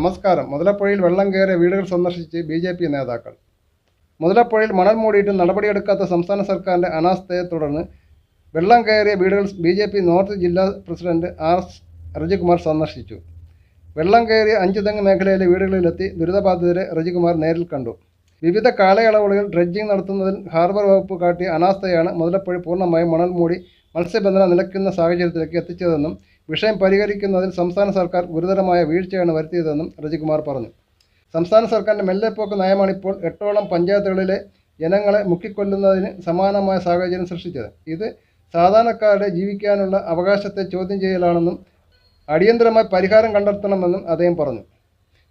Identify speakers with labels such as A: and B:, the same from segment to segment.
A: നമസ്കാരം. മുതലപ്പുഴയിൽ വെള്ളം കയറിയ വീടുകൾ സന്ദർശിച്ച് BJP നേതാക്കൾ. മുതലപ്പുഴയിൽ മണൽ മൂടിയിട്ടും നടപടിയെടുക്കാത്ത സംസ്ഥാന സർക്കാരിൻ്റെ അനാസ്ഥയെ തുടർന്ന് വെള്ളം കയറിയ വീടുകൾ BJP നോർത്ത് ജില്ലാ പ്രസിഡന്റ് RS റജികുമാർ സന്ദർശിച്ചു. വെള്ളം കയറിയ 5 തെങ്ങ് മേഖലയിലെ വീടുകളിലെത്തി ദുരിതബാധിതരെ റജികുമാർ നേരിൽ കണ്ടു. വിവിധ കാലയളവുകളിൽ ഡ്രഡ്ജിംഗ് നടത്തുന്നതിൽ ഹാർബർ വകുപ്പ് കാട്ടിയ അനാസ്ഥയാണ് മുതലപ്പുഴ പൂർണ്ണമായും മണൽ മൂടി മത്സ്യബന്ധനം നിലയ്ക്കുന്ന സാഹചര്യത്തിലേക്ക് എത്തിച്ചതെന്നും വിഷയം പരിഹരിക്കുന്നതിൽ സംസ്ഥാന സർക്കാർ ഗുരുതരമായ വീഴ്ചയാണ് വരുത്തിയതെന്നും റജികുമാർ പറഞ്ഞു. സംസ്ഥാന സർക്കാരിൻ്റെ മെല്ലെപ്പോക്ക് നയമാണിപ്പോൾ 8ഓളം പഞ്ചായത്തുകളിലെ ജനങ്ങളെ മുക്കിക്കൊല്ലുന്നതിന് സമാനമായ സാഹചര്യം സൃഷ്ടിച്ചത്. ഇത് സാധാരണക്കാരുടെ ജീവിക്കാനുള്ള അവകാശത്തെ ചോദ്യം ചെയ്യലാണെന്നും അടിയന്തരമായി പരിഹാരം കണ്ടെത്തണമെന്നും അദ്ദേഹം പറഞ്ഞു.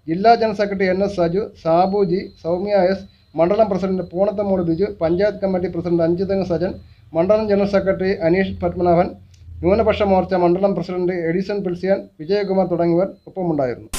A: ജില്ലാ general secretary NS Saju, Sabu ji, Soumya S, മണ്ഡലം president Poonathamoodu Biju, panchayat committee president Anchuthengu Sajan, മണ്ഡലം ജനറൽ സെക്രട്ടറി അനീഷ് പത്മനാഭൻ, ന്യൂനപക്ഷ മോർച്ച മണ്ഡലം പ്രസിഡന്റ് എഡിസൺ പിൽസിയാൻ, വിജയകുമാർ തുടങ്ങിയവർ ഒപ്പമുണ്ടായിരുന്നു.